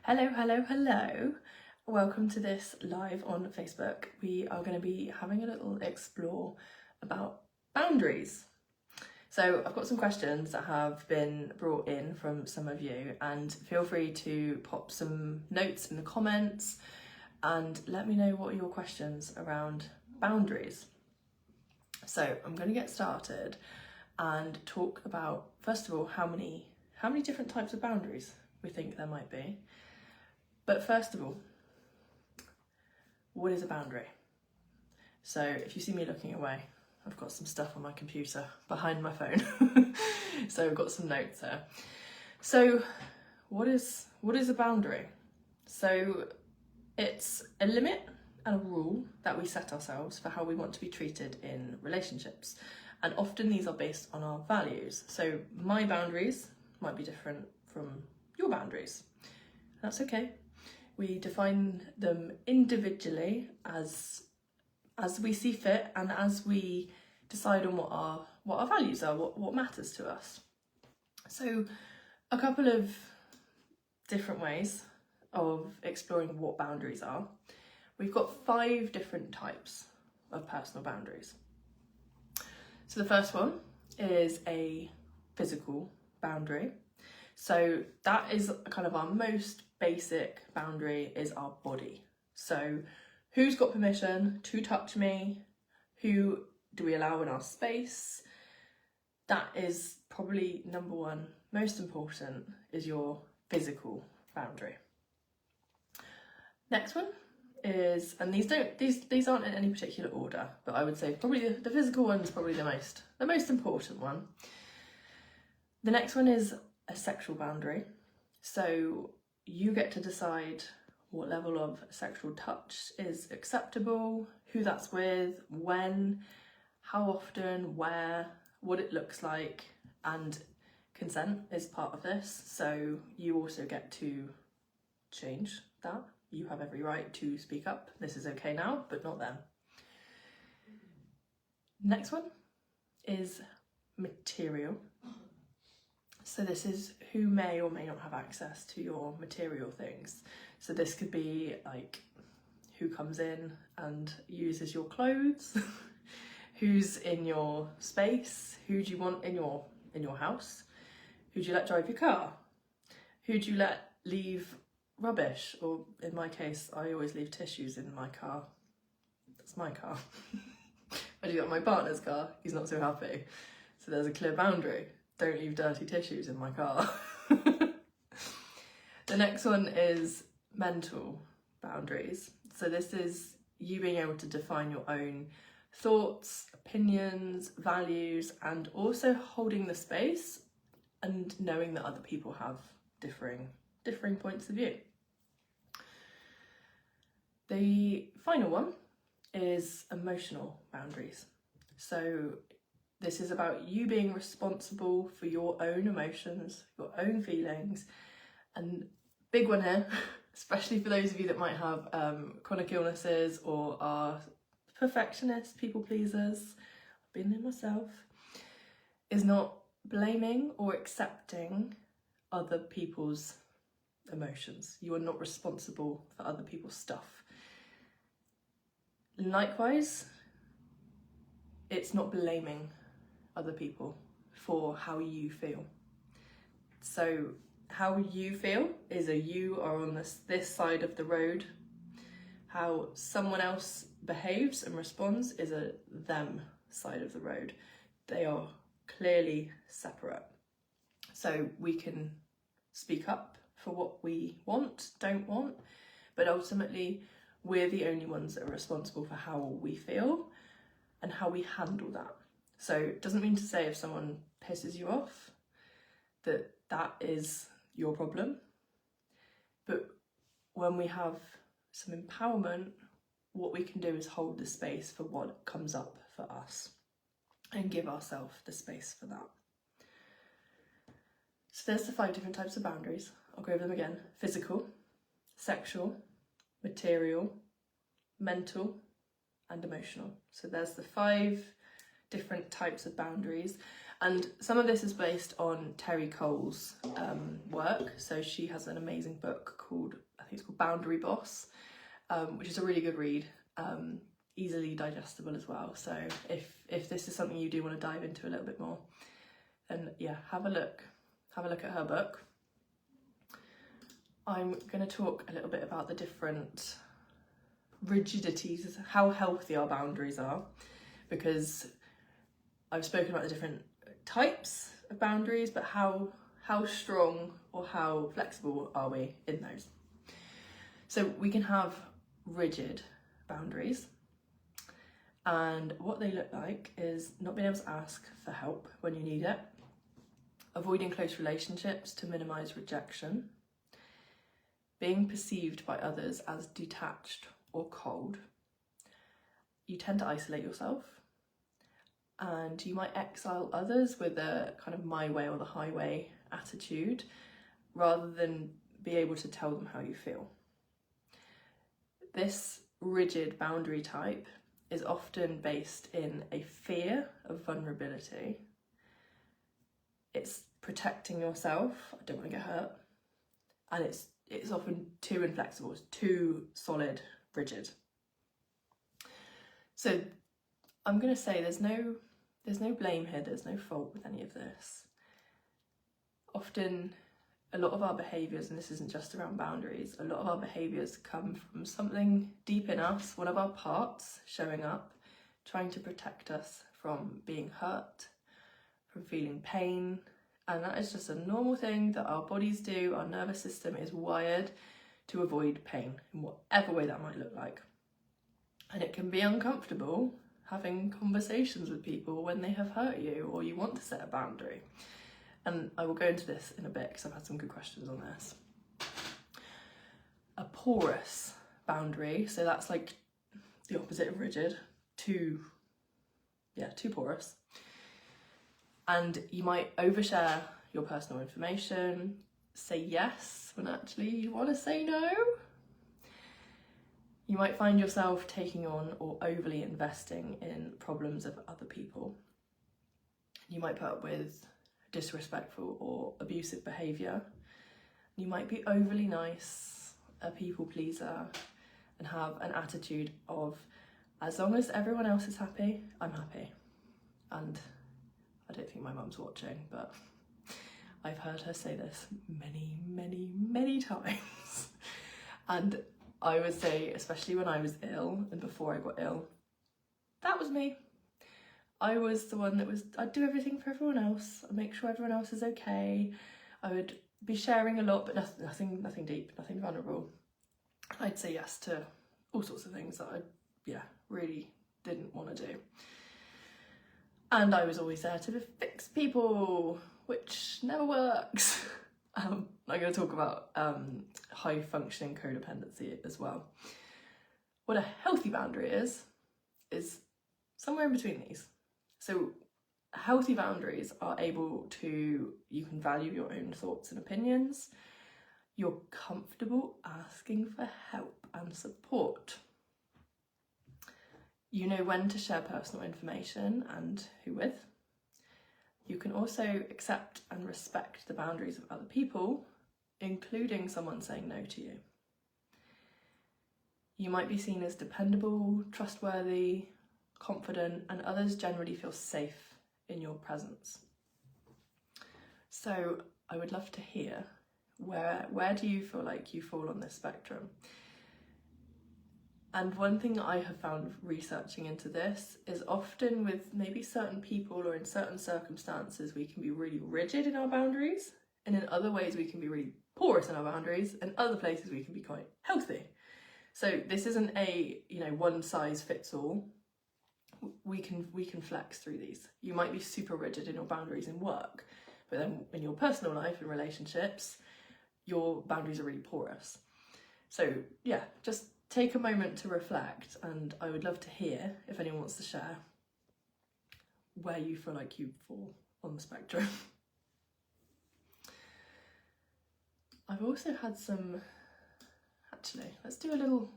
Hello, hello, hello. Welcome to this live on Facebook. We are going to be having a little explore about boundaries. So I've got some questions that have been brought in from some of you, and feel free to pop some notes in the comments and let me know what are your questions around boundaries. So I'm going to get started and talk about, first of all, how many different types of boundaries we think there might be. But first of all, what is a boundary? So if you see me looking away, I've got some stuff on my computer behind my phone. So I've got some notes there. So what is a boundary? So it's a limit and a rule that we set ourselves for how we want to be treated in relationships. And often these are based on our values. So my boundaries might be different from your boundaries. That's okay. We define them individually as we see fit, and as we decide on what our values are, what matters to us. So a couple of different ways of exploring what boundaries are. We've got 5 different types of personal boundaries. So the first one is a physical boundary. So that is kind of our most basic boundary, is our body. So who's got permission to touch me? Who do we allow in our space? That is probably number one, most important, is your physical boundary. Next one is, and these aren't in any particular order, but I would say probably the physical one is probably the most important one. The next one is a sexual boundary. So you get to decide what level of sexual touch is acceptable, who that's with, when, how often, where, what it looks like, and consent is part of this. So you also get to change that. You have every right to speak up. This is okay now, but not then. Next one is material. So this is who may or may not have access to your material things. So this could be like who comes in and uses your clothes, who's in your space, who do you want in your house, who do you let drive your car, who do you let leave rubbish, or in my case, I always leave tissues in my car. That's my car. I do that in my partner's car, he's not so happy. So there's a clear boundary. Don't leave dirty tissues in my car. The next one is mental boundaries. So this is you being able to define your own thoughts, opinions, values, and also holding the space and knowing that other people have differing points of view. The final one is emotional boundaries. So this is about you being responsible for your own emotions, your own feelings, and big one here, especially for those of you that might have chronic illnesses or are perfectionists, people pleasers, I've been there myself, is not blaming or accepting other people's emotions. You are not responsible for other people's stuff. Likewise, it's not blaming other people for how you feel. So how you feel is you are on this side of the road. How someone else behaves and responds is a them side of the road. They are clearly separate. So we can speak up for what we want, don't want, but ultimately we're the only ones that are responsible for how we feel and how we handle that. So it doesn't mean to say if someone pisses you off that is your problem. But when we have some empowerment, what we can do is hold the space for what comes up for us and give ourselves the space for that. So there's the 5 different types of boundaries. I'll go over them again. Physical, sexual, material, mental, and emotional. So there's the 5 different types of boundaries, And some of this is based on Terry Cole's work. So she has an amazing book called, I think it's called Boundary Boss, which is a really good read, easily digestible as well. So if this is something you do want to dive into a little bit more, then yeah, have a look at her book. I'm going to talk a little bit about the different rigidities, how healthy our boundaries are, because I've spoken about the different types of boundaries, but how strong or how flexible are we in those? So we can have rigid boundaries, and what they look like is not being able to ask for help when you need it, avoiding close relationships to minimise rejection, being perceived by others as detached or cold. You tend to isolate yourself, and you might exile others with a kind of my way or the highway attitude, rather than be able to tell them how you feel. This rigid boundary type is often based in a fear of vulnerability. It's protecting yourself, I don't want to get hurt, and it's often too inflexible, it's too solid, rigid. So I'm going to say there's no blame here, there's no fault with any of this. Often a lot of our behaviours, and this isn't just around boundaries, a lot of our behaviours come from something deep in us, one of our parts showing up, trying to protect us from being hurt, from feeling pain. And that is just a normal thing that our bodies do. Our nervous system is wired to avoid pain in whatever way that might look like. And it can be uncomfortable having conversations with people when they have hurt you or you want to set a boundary. And I will go into this in a bit because I've had some good questions on this. A porous boundary, so that's like the opposite of rigid, too porous. And you might overshare your personal information, say yes when actually you want to say no. You might find yourself taking on or overly investing in problems of other people. You might put up with disrespectful or abusive behaviour. You might be overly nice, a people pleaser, and have an attitude of, as long as everyone else is happy, I'm happy. And I don't think my mum's watching, but I've heard her say this many, many, many times. And I would say, especially when I was ill and before I got ill, that was me. I was the one I'd do everything for everyone else. I'd make sure everyone else is okay. I would be sharing a lot, but nothing deep, nothing vulnerable. I'd say yes to all sorts of things that I, really didn't want to do. And I was always there to fix people, which never works. I'm going to talk about high functioning codependency as well. What a healthy boundary is somewhere in between these. So healthy boundaries are able to, you can value your own thoughts and opinions. You're comfortable asking for help and support. You know when to share personal information and who with. You can also accept and respect the boundaries of other people, including someone saying no to you. You might be seen as dependable, trustworthy, confident, and others generally feel safe in your presence. So I would love to hear, where do you feel like you fall on this spectrum? And one thing that I have found researching into this is often with maybe certain people or in certain circumstances, we can be really rigid in our boundaries, and in other ways we can be really porous in our boundaries, and other places we can be quite healthy. So this isn't a, one size fits all. We can flex through these. You might be super rigid in your boundaries in work, but then in your personal life and relationships, your boundaries are really porous. So yeah, just take a moment to reflect, and I would love to hear if anyone wants to share where you feel like you fall on the spectrum. I've also had let's do a little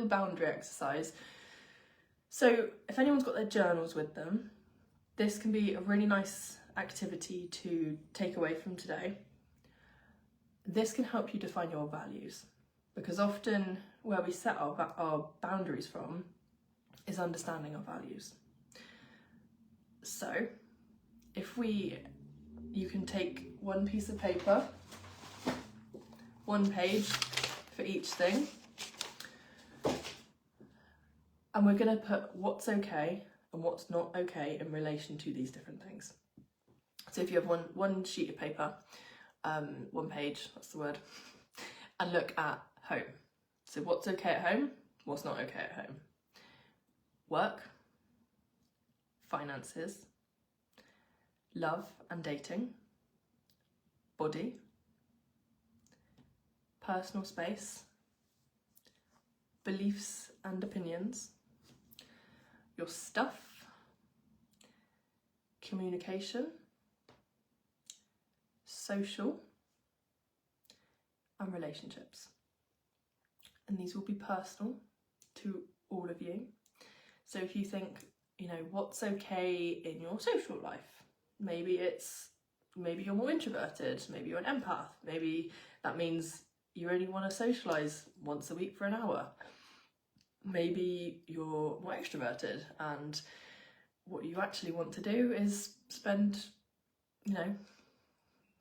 boundary exercise. So if anyone's got their journals with them, this can be a really nice activity to take away from today. This can help you define your values, because often where we set our boundaries from is understanding our values. So if you can take one piece of paper, one page for each thing, and we're going to put what's okay and what's not okay in relation to these different things. So if you have one sheet of paper, one page, that's the word, and look at home. So what's okay at home, what's not okay at home. Work, finances, love and dating, body, personal space, beliefs and opinions, your stuff, communication, social, and relationships. And these will be personal to all of you. So if you think, what's okay in your social life? Maybe you're more introverted, maybe you're an empath, maybe that means you only want to socialise once a week for an hour. Maybe you're more extroverted and what you actually want to do is spend,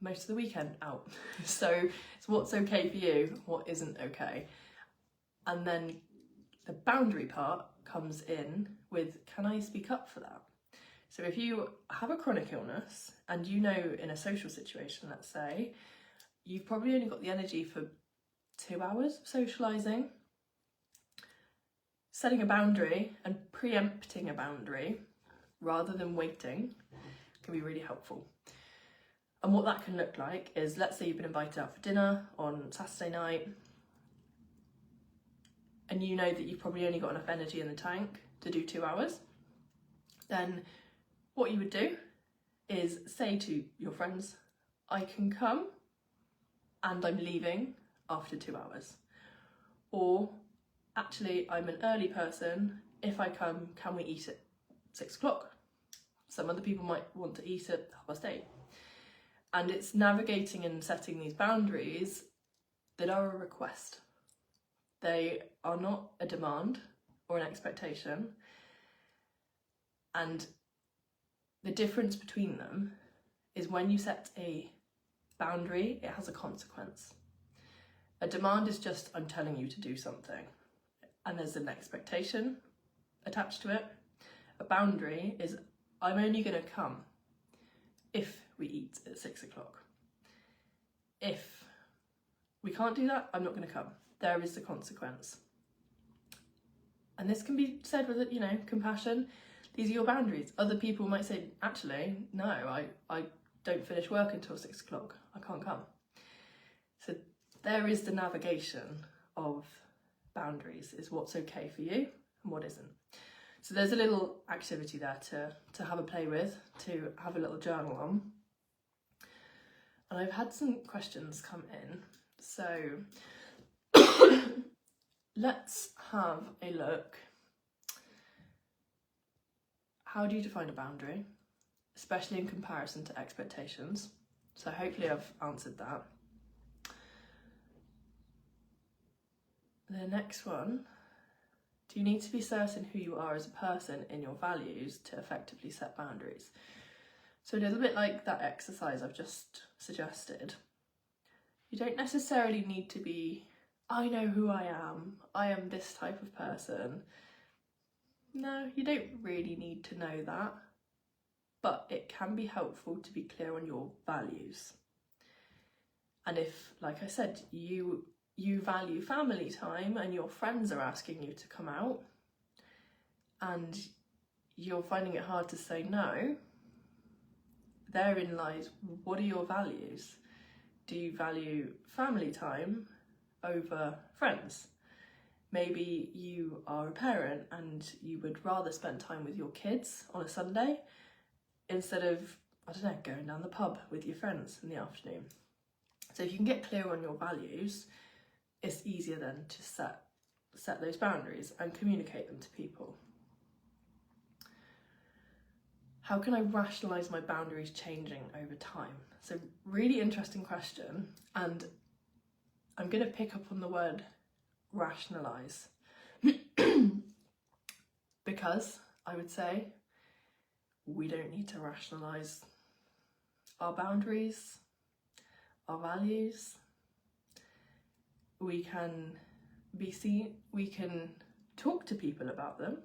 most of the weekend out. So it's what's okay for you, what isn't okay. And then the boundary part comes in with, can I speak up for that? So if you have a chronic illness and in a social situation, let's say, you've probably only got the energy for 2 hours of socialising, setting a boundary and preempting a boundary rather than waiting can be really helpful. And what that can look like is, let's say you've been invited out for dinner on Saturday night and you know that you've probably only got enough energy in the tank to do 2 hours. Then what you would do is say to your friends, I can come and I'm leaving after 2 hours. Or actually, I'm an early person. If I come, can we eat at 6 o'clock? Some other people might want to eat at 8:30. And it's navigating and setting these boundaries that are a request. They are not a demand or an expectation. And the difference between them is when you set a boundary, it has a consequence. A demand is just, I'm telling you to do something, and there's an expectation attached to it. A boundary is, I'm only going to come if we eat at 6 o'clock. If we can't do that, I'm not going to come. There is the consequence. And this can be said with, compassion. These are your boundaries. Other people might say, actually, no, I don't finish work until 6 o'clock. I can't come. So there is the navigation of boundaries, is what's okay for you and what isn't. So there's a little activity there to have a play with, to have a little journal on. And I've had some questions come in. So let's have a look. How do you define a boundary, especially in comparison to expectations? So hopefully I've answered that. The next one, do you need to be certain who you are as a person in your values to effectively set boundaries? So a little bit like that exercise I've just suggested. You don't necessarily need to be, I know who I am this type of person. No, you don't really need to know that, but it can be helpful to be clear on your values. And if, like I said, you value family time and your friends are asking you to come out and you're finding it hard to say no, therein lies, what are your values? Do you value family time over friends? Maybe you are a parent and you would rather spend time with your kids on a Sunday instead of, going down the pub with your friends in the afternoon. So if you can get clear on your values, it's easier then to set those boundaries and communicate them to people. how can I rationalise my boundaries changing over time? So really interesting question, and I'm going to pick up on the word rationalise because I would say we don't need to rationalise our boundaries, our values. We can be seen, we can talk to people about them.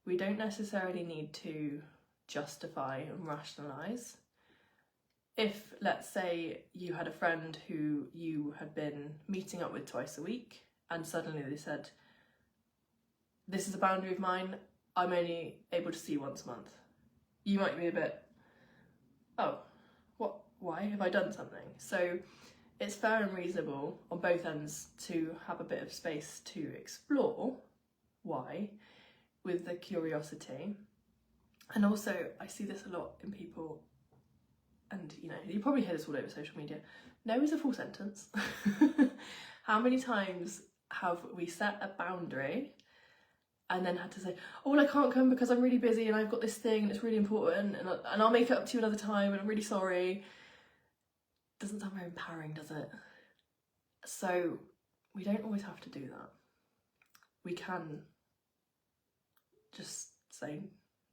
We don't necessarily need to justify and rationalise. If, let's say, you had a friend who you had been meeting up with twice a week and suddenly they said, this is a boundary of mine, I'm only able to see you once a month. You might be a bit, oh, what? Why have I done something? So it's fair and reasonable on both ends to have a bit of space to explore why, with the curiosity. And also, I see this a lot in people, and you probably hear this all over social media, no is a full sentence. How many times have we set a boundary and then had to say, oh, well, I can't come because I'm really busy and I've got this thing and it's really important and I'll make it up to you another time and I'm really sorry. Doesn't sound very empowering, does it? So we don't always have to do that. We can just say,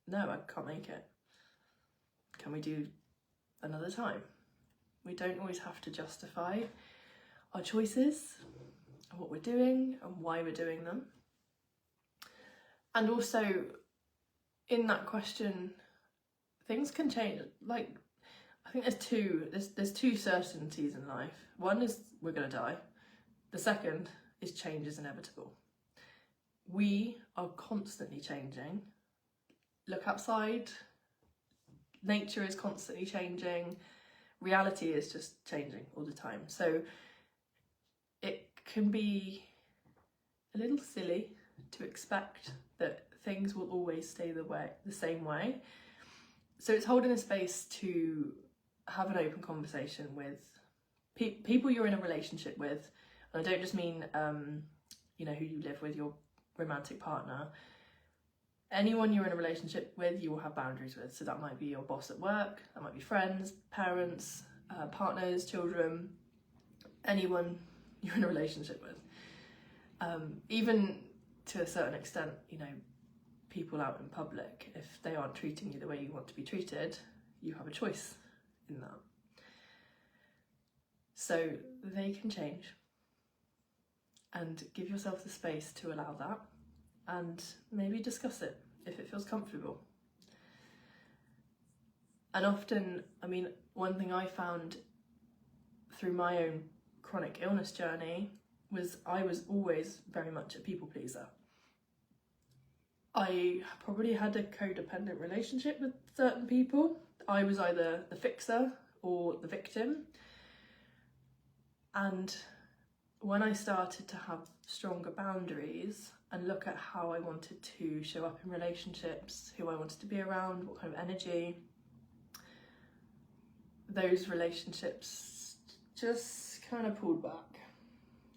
no, I can't make it. Can we do another time? We don't always have to justify our choices and what we're doing and why we're doing them. And also, in that question, things can change. Like, I think there's two certainties in life. One is we're going to die. The second is change is inevitable. We are constantly changing. Look outside. Nature is constantly changing. Reality is just changing all the time. So it can be a little silly to expect that things will always stay the same way. So it's holding a space to have an open conversation with people you're in a relationship with. And I don't just mean who you live with, your romantic partner. Anyone you're in a relationship with, you will have boundaries with. So that might be your boss at work, that might be friends, parents, partners, children, anyone you're in a relationship with. Even to a certain extent, people out in public, if they aren't treating you the way you want to be treated, you have a choice in that. So they can change, and give yourself the space to allow that, and maybe discuss it if it feels comfortable. And often, one thing I found through my own chronic illness journey was I was always very much a people pleaser. I probably had a codependent relationship with certain people. I was either the fixer or the victim. And when I started to have stronger boundaries and look at how I wanted to show up in relationships, who I wanted to be around, what kind of energy, those relationships just kind of pulled back.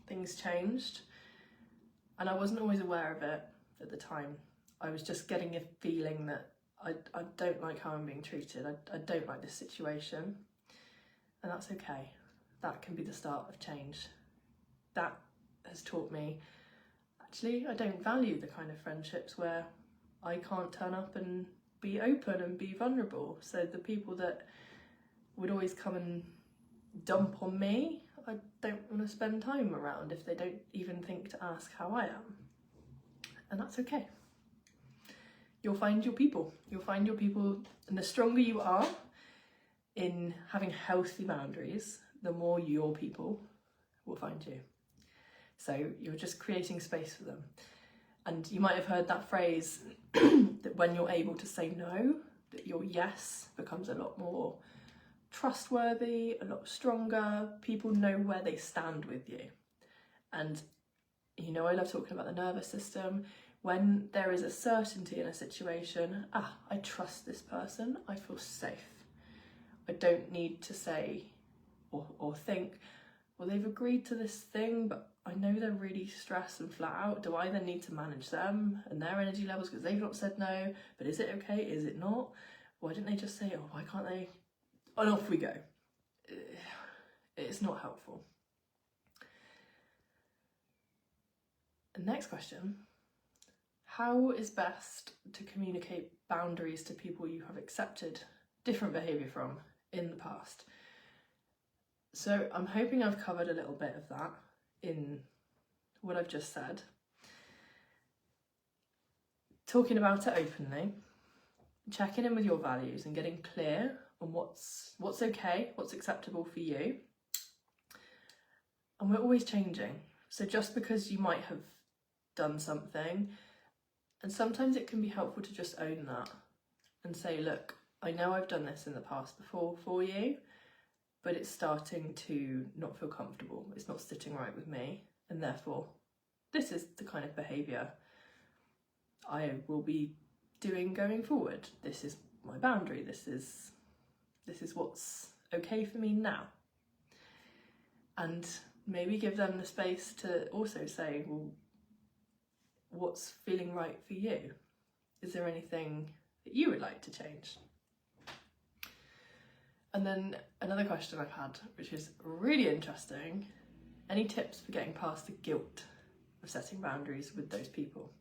Things changed, and I wasn't always aware of it at the time. I was just getting a feeling that I don't like how I'm being treated. I don't like this situation, and that's okay. That can be the start of change. That has taught me, actually, I don't value the kind of friendships where I can't turn up and be open and be vulnerable. So the people that would always come and dump on me, I don't want to spend time around if they don't even think to ask how I am. And that's okay. You'll find your people. You'll find your people, and the stronger you are in having healthy boundaries, the more your people will find you. So you're just creating space for them. And you might have heard that phrase that when you're able to say no, that your yes becomes a lot more trustworthy, a lot stronger. People know where they stand with you. And I love talking about the nervous system. When there is a certainty in a situation, I trust this person, I feel safe. I don't need to say or think, well, they've agreed to this thing, but I know they're really stressed and flat out. Do I then need to manage them and their energy levels because they've not said no? But is it okay? Is it not? Why didn't they just say, oh, why can't they? And off we go. It's not helpful. The next question, how is best to communicate boundaries to people you have accepted different behaviour from in the past? So I'm hoping I've covered a little bit of that in what I've just said. Talking about it openly, checking in with your values and getting clear on what's okay, what's acceptable for you. And we're always changing. So just because you might have done something, and sometimes it can be helpful to just own that and say, look, I know I've done this in the past before for you, but it's starting to not feel comfortable. It's not sitting right with me. And therefore, this is the kind of behaviour I will be doing going forward. This is my boundary. This is what's okay for me now. And maybe give them the space to also say, well, what's feeling right for you? Is there anything that you would like to change? And then another question I've had, which is really interesting, any tips for getting past the guilt of setting boundaries with those people?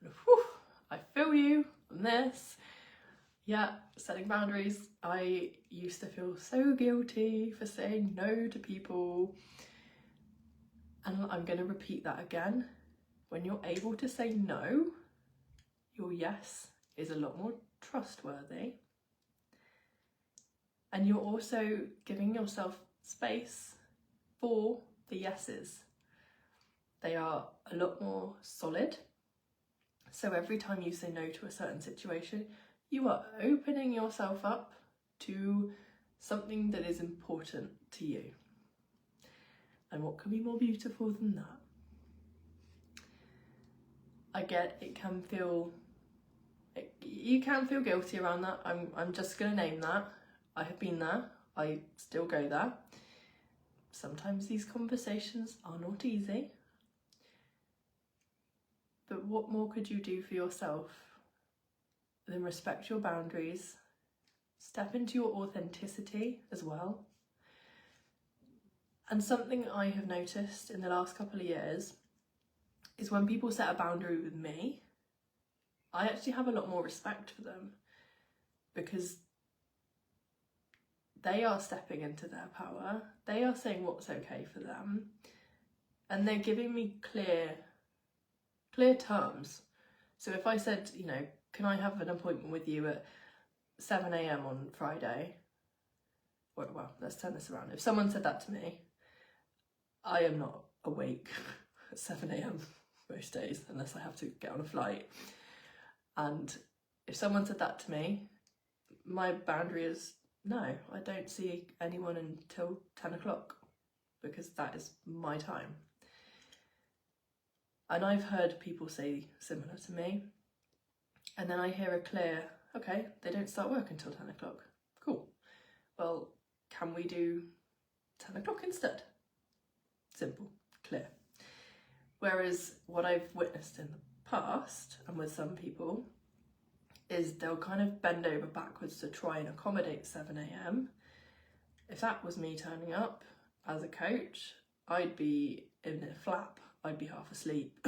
And, whew, I feel you on this. Yeah, setting boundaries. I used to feel so guilty for saying no to people. And I'm going to repeat that again. When you're able to say no, your yes is a lot more trustworthy. And you're also giving yourself space for the yeses. They are a lot more solid. So every time you say no to a certain situation, you are opening yourself up to something that is important to you. And what can be more beautiful than that? I get it can feel, you can feel guilty around that. I'm just going to name that. I have been there. I still go there. Sometimes these conversations are not easy. But what more could you do for yourself than respect your boundaries, step into your authenticity as well? And something I have noticed in the last couple of years is when people set a boundary with me, I actually have a lot more respect for them because they are stepping into their power, they are saying what's okay for them, and they're giving me clear terms. So if I said, you know, can I have an appointment with you at 7 a.m. on Friday? Well, let's turn this around. If someone said that to me, I am not awake at 7 a.m. most days unless I have to get on a flight. And if someone said that to me, my boundary is no, I don't see anyone until 10 o'clock because that is my time. And I've heard people say similar to me. And then I hear a clear, okay, they don't start work until 10 o'clock. Cool. Well, can we do 10 o'clock instead? Simple, clear. Whereas what I've witnessed in the past and with some people is they'll kind of bend over backwards to try and accommodate 7 a.m. If that was me turning up as a coach, I'd be in a flap. I'd be half asleep.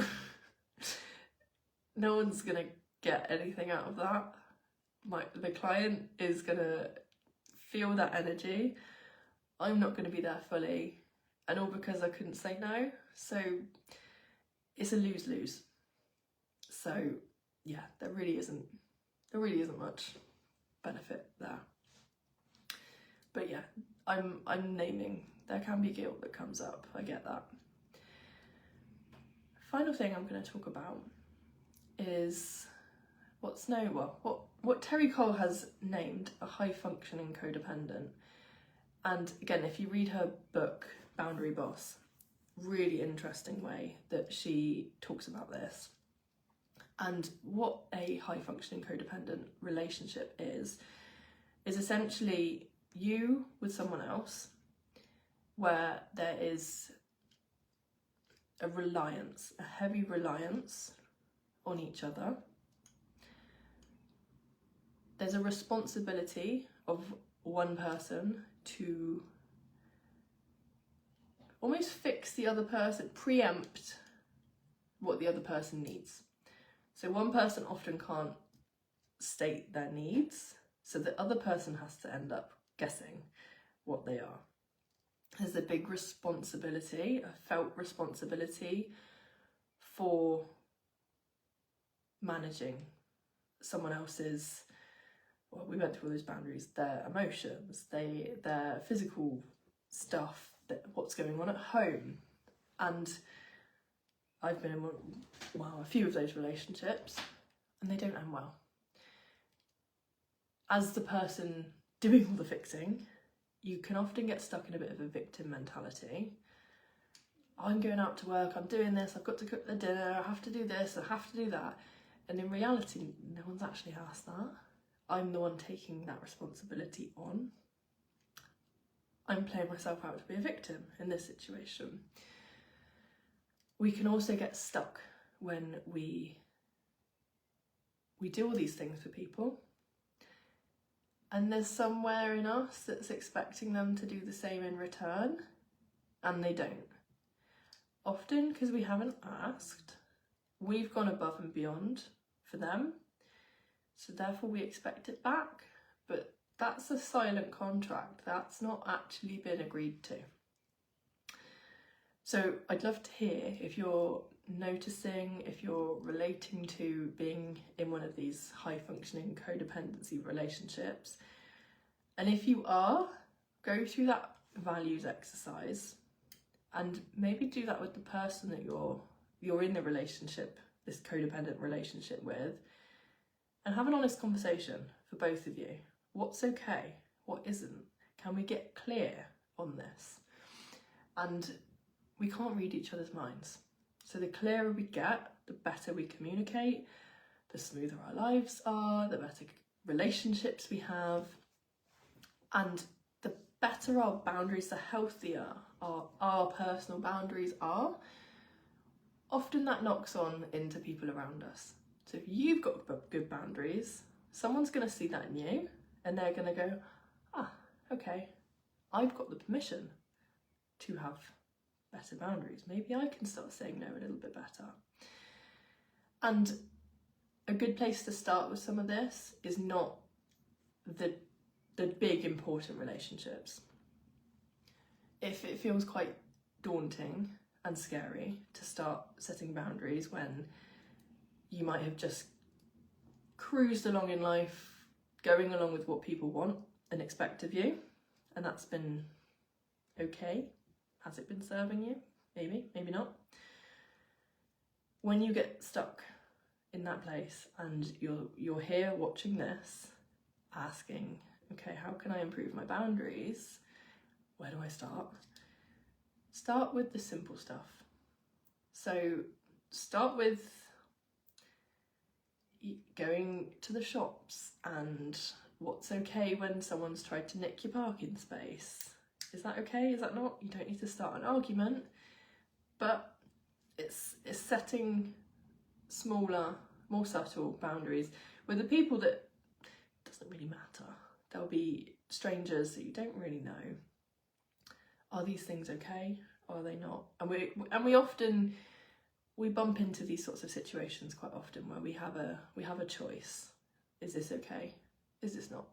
No one's gonna get anything out of that. The client is gonna feel that energy. I'm not gonna be there fully, and all because I couldn't say no. So it's a lose-lose. So yeah, there really isn't much benefit there. But yeah, I'm naming there can be guilt that comes up. I get that. Final thing I'm going to talk about is what Terry Cole has named a high-functioning codependent. And again, if you read her book, Boundary Boss, really interesting way that she talks about this. And what a high-functioning codependent relationship is essentially you with someone else where there is a reliance, a heavy reliance on each other. There's a responsibility of one person to almost fix the other person, preempt what the other person needs. So one person often can't state their needs, so the other person has to end up guessing what they are. There's a big responsibility, a felt responsibility for managing someone else's, well, we went through all those boundaries, their emotions, their physical stuff, what's going on at home. And I've been in, a few of those relationships, and they don't end well. As the person doing all the fixing, you can often get stuck in a bit of a victim mentality. I'm going out to work, I'm doing this, I've got to cook the dinner, I have to do this, I have to do that. And in reality, no one's actually asked that. I'm the one taking that responsibility on. I'm playing myself out to be a victim in this situation. We can also get stuck when we do all these things for people, and there's somewhere in us that's expecting them to do the same in return, and they don't. Often because we haven't asked, we've gone above and beyond for them, so therefore we expect it back. But that's a silent contract, that's not actually been agreed to. So I'd love to hear if you're noticing, if you're relating to being in one of these high functioning codependency relationships. And if you are, go through that values exercise and maybe do that with the person that you're in the relationship, this codependent relationship with, and have an honest conversation for both of you. What's okay? What isn't? Can we get clear on this? And we can't read each other's minds. So the clearer we get, the better we communicate, the smoother our lives are, the better relationships we have, and the better our boundaries, the healthier our personal boundaries are. Often that knocks on into people around us. So if you've got good boundaries, someone's going to see that in you, and they're going to go, okay, I've got the permission to have better boundaries. Maybe I can start saying no a little bit better. And a good place to start with some of this is not the big important relationships. If it feels quite daunting and scary to start setting boundaries when you might have just cruised along in life, going along with what people want and expect of you, and that's been okay. Has it been serving you? Maybe, maybe not. When you get stuck in that place and you're here watching this, asking, okay, how can I improve my boundaries? Where do I start? Start with the simple stuff. So start with going to the shops and what's okay when someone's tried to nick your parking space. Is that okay? Is that not? You don't need to start an argument, but it's setting smaller, more subtle boundaries with the people that it doesn't really matter. There'll be strangers that you don't really know. Are these things okay? Are they not? And we often bump into these sorts of situations quite often where we have a choice. Is this okay? Is this not?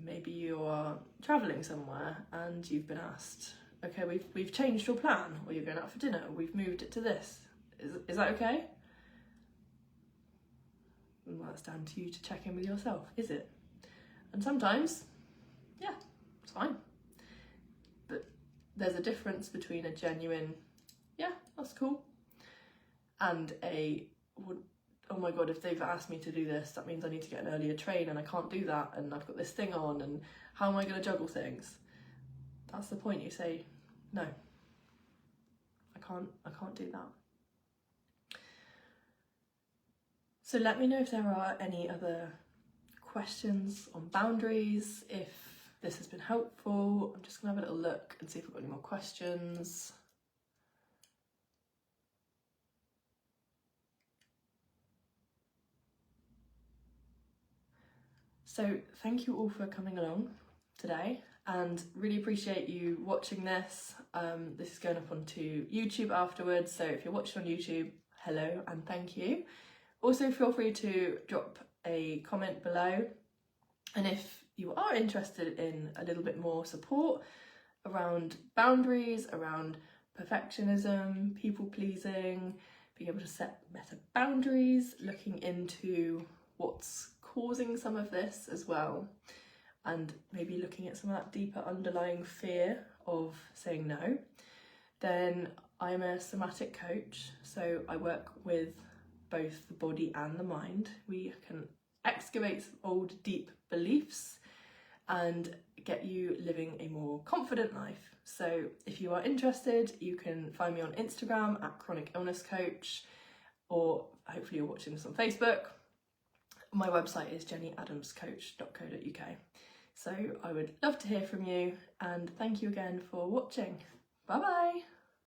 Maybe you are travelling somewhere and you've been asked, okay, we've changed your plan, or you're going out for dinner, we've moved it to this. Is that okay? Well, that's down to you to check in with yourself, is it? And sometimes, yeah, it's fine. But there's a difference between a genuine, yeah, that's cool, and oh my god, if they've asked me to do this, that means I need to get an earlier train and I can't do that, and I've got this thing on, and how am I going to juggle things? That's the point. You say, no, I can't do that. So let me know if there are any other questions on boundaries, if this has been helpful. I'm just going to have a little look and see if we've got any more questions. So thank you all for coming along today, and really appreciate you watching this. This is going up onto YouTube afterwards, so if you're watching on YouTube, hello and thank you. Also feel free to drop a comment below, and if you are interested in a little bit more support around boundaries, around perfectionism, people pleasing, being able to set better boundaries, looking into what's causing some of this as well, and maybe looking at some of that deeper underlying fear of saying no, then I'm a somatic coach, so I work with both the body and the mind. We can excavate some old deep beliefs and get you living a more confident life. So if you are interested, you can find me on Instagram at Chronic Illness Coach, or hopefully you're watching this on Facebook. My website is jennyadamscoach.co.uk. So I would love to hear from you, and thank you again for watching. Bye bye.